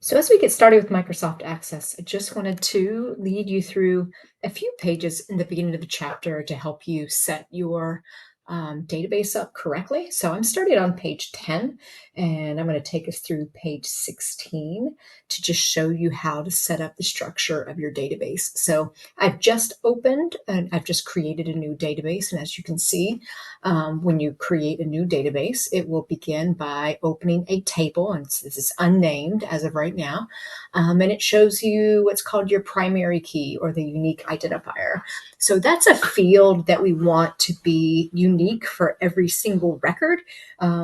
So as we get started with Microsoft Access, I just wanted to lead you through a few pages in the beginning of the chapter to help you set your database up correctly. So I'm starting on page 10, and I'm going to take us through page 16 to just show you how to set up the structure of your database. So I've just opened and I've just created a new database. And as you can see, when you create a new database, it will begin by opening a table, and this is unnamed as of right now, and it shows you what's called your primary key or the unique identifier. So that's a field that we want to be unique for every single record.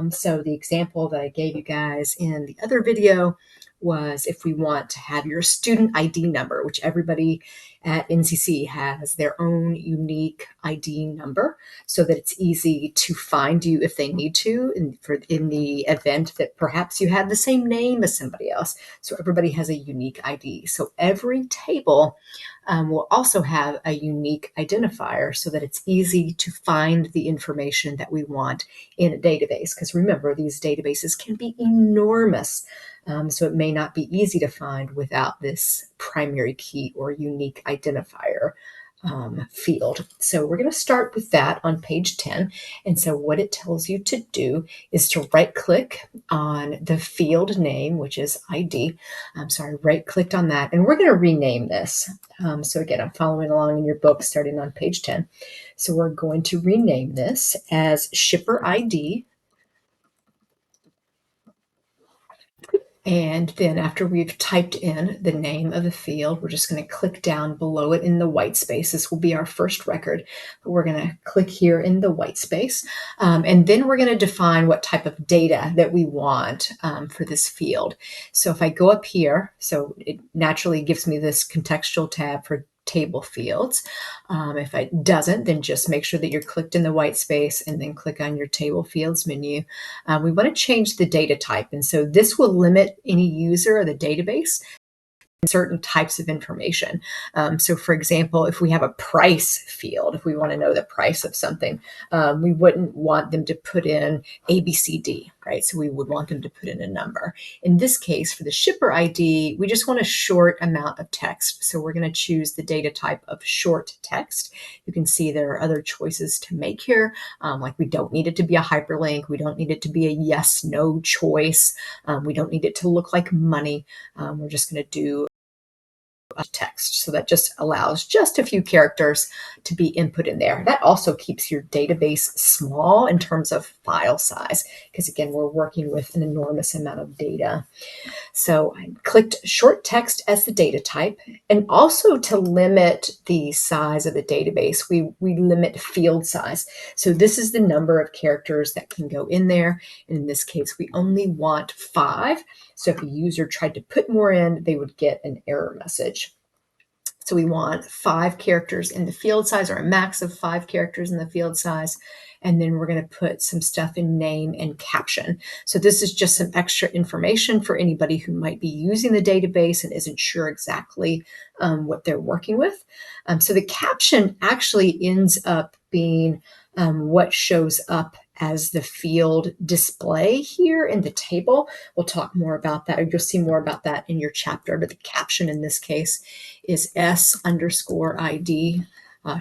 So the example that I gave you guys in the other video was if we want to have your student ID number, which everybody at NCC has their own unique ID number so that it's easy to find you if they need to in the event that perhaps you have the same name as somebody else. So everybody has a unique ID. So every table will also have a unique identifier so that it's easy to find the information that we want in a database. Because remember, these databases can be enormous. So it may not be easy to find without this primary key or unique identifier field. So we're going to start with that on page 10. And so what it tells you to do is to right click on the field name, which is ID. So I right clicked on that, and we're going to rename this. So again, I'm following along in your book starting on page 10. So we're going to rename this as shipper ID. And then after we've typed in the name of the field, we're just going to click down below it in the white space. This will be our first record. But we're going to click here in the white space. And then we're going to define what type of data that we want for this field. So if I go up here, so it naturally gives me this contextual tab for table fields. If it doesn't, then just make sure that you're clicked in the white space and then click on your table fields menu. We want to change the data type. And so this will limit any user of the database certain types of information. So for example, if we have a price field, if we want to know the price of something, we wouldn't want them to put in ABCD, right? So we would want them to put in a number. In this case, for the shipper ID, we just want a short amount of text. So we're going to choose the data type of short text. You can see there are other choices to make here. Like we don't need it to be a hyperlink. We don't need it to be a yes, no choice. We don't need it to look like money. We're just going to do text. So that just allows just a few characters to be input in there. That also keeps your database small in terms of file size, because again, we're working with an enormous amount of data. So I clicked short text as the data type, and also to limit the size of the database, we limit field size. So this is the number of characters that can go in there. And in this case, we only want 5. So if a user tried to put more in, they would get an error message. So we want 5 characters in the field size, or a max of 5 characters in the field size. And then we're going to put some stuff in name and caption. So this is just some extra information for anybody who might be using the database and isn't sure exactly what they're working with. So the caption actually ends up being what shows up as the field display here in the table. We'll talk more about that, or you'll see more about that in your chapter, but the caption in this case is S_ID,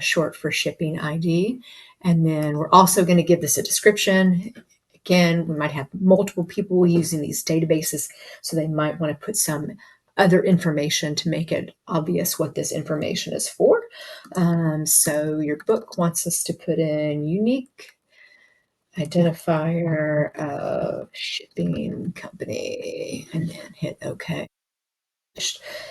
short for shipping ID. And then we're also going to give this a description. Again, we might have multiple people using these databases, so they might want to put some other information to make it obvious what this information is for. So your book wants us to put in unique identifier of shipping company and then hit OK.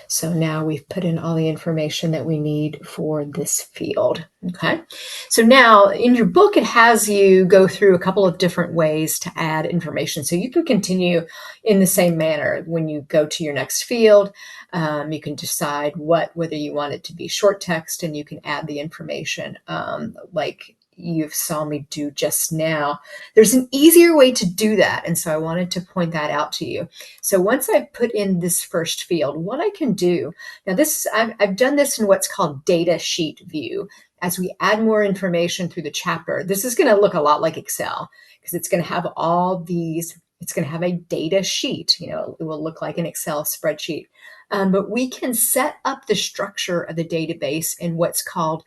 So now we've put in all the information that we need for this field. Okay. So now in your book, it has you go through a couple of different ways to add information. So you can continue in the same manner when you go to your next field. You can decide whether you want it to be short text, and you can add the information like you saw me do just now. There's an easier way to do that. And so I wanted to point that out to you. So once I put in this first field, what I can do, now I've done this in what's called data sheet view. As we add more information through the chapter, this is going to look a lot like Excel, because it's going to have all these It's going to have a data sheet. It will look like an Excel spreadsheet. But we can set up the structure of the database in what's called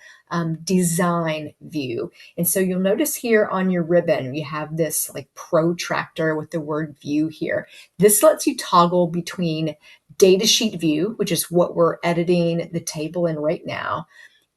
design view. And so you'll notice here on your ribbon, you have this like protractor with the word view here. This lets you toggle between datasheet view, which is what we're editing the table in right now,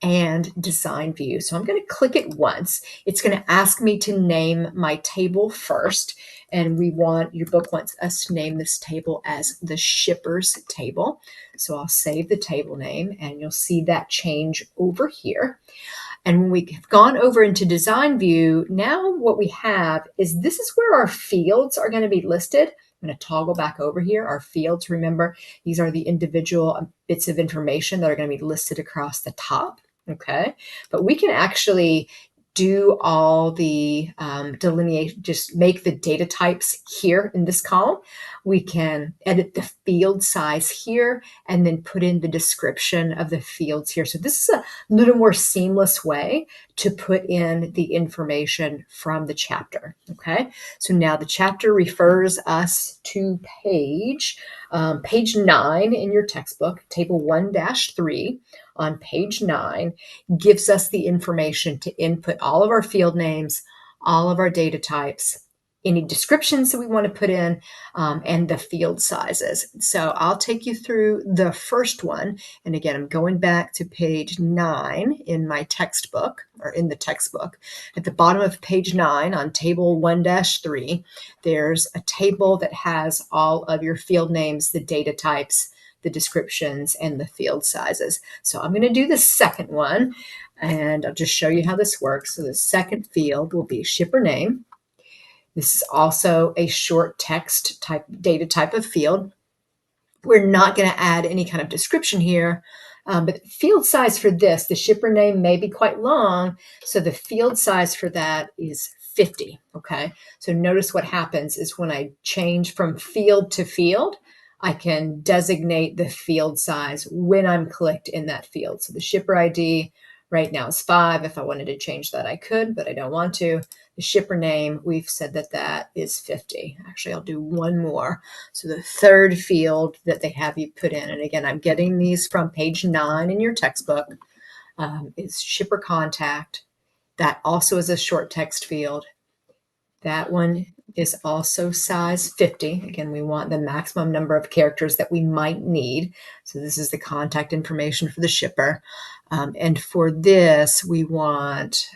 and design view. So I'm going to click it once. It's going to ask me to name my table first. And your book wants us to name this table as the shippers table. So I'll save the table name and you'll see that change over here. And when we've gone over into design view, now what we have is this is where our fields are going to be listed. I'm going to toggle back over here. Our fields, remember, these are the individual bits of information that are going to be listed across the top. Okay, but we can actually do all the delineation, just make the data types here in this column. We can edit the field size here and then put in the description of the fields here. So this is a little more seamless way to put in the information from the chapter. Okay, so now the chapter refers us to page 9 in your textbook, table 1-3 on page 9 gives us the information to input all of our field names, all of our data types, any descriptions that we want to put in, and the field sizes. So I'll take you through the first one. And again, I'm going back to page 9 in my textbook, or in the textbook. At the bottom of page 9 on table 1-3, there's a table that has all of your field names, the data types, the descriptions, and the field sizes. So I'm going to do the second one, and I'll just show you how this works. So the second field will be shipper name. This is also a short text type data type of field. We're not going to add any kind of description here, but field size for this, the shipper name may be quite long, so the field size for that is 50. Okay, so notice what happens is when I change from field to field, I can designate the field size when I'm clicked in that field. So the shipper ID right now is 5. If I wanted to change that, I could, but I don't want to. The shipper name, we've said that that is 50. Actually, I'll do one more. So the third field that they have you put in, and again, I'm getting these from page 9 in your textbook, is shipper contact. That also is a short text field. That one is also size 50. Again, we want the maximum number of characters that we might need. So this is the contact information for the shipper. And for this, we don't want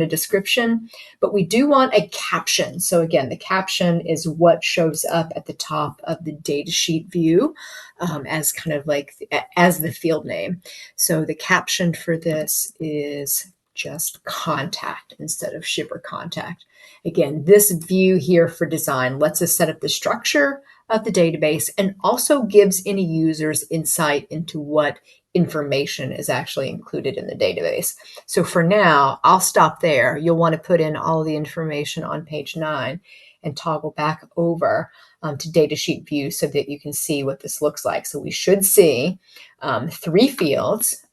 a description, but we do want a caption. So again, the caption is what shows up at the top of the datasheet view as kind of like as the field name. So the caption for this is just contact instead of shipper contact. Again, this view here for design lets us set up the structure of the database and also gives any users insight into what information is actually included in the database. So for now, I'll stop there. You'll want to put in all the information on page 9 and toggle back over to datasheet view so that you can see what this looks like. So we should see 3 fields.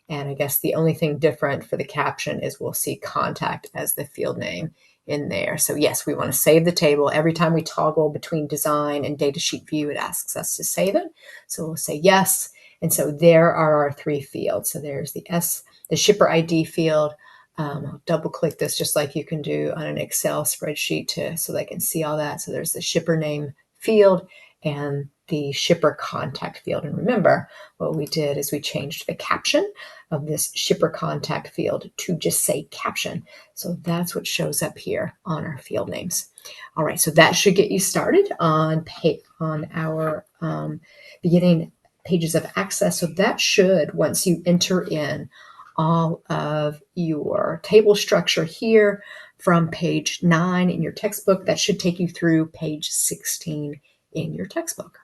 And I guess the only thing different for the caption is we'll see contact as the field name in there. So yes, we want to save the table. Every time we toggle between design and datasheet view, it asks us to save it. So we'll say yes. And so there are our 3 fields. So there's the shipper ID field. I'll double click this just like you can do on an Excel spreadsheet so they can see all that. So there's the shipper name field and the shipper contact field. And remember, what we did is we changed the caption of this shipper contact field to just say caption. So that's what shows up here on our field names. All right, so that should get you started on our beginning pages of Access. So that should, once you enter in all of your table structure here from page 9 in your textbook, that should take you through page 16 in your textbook.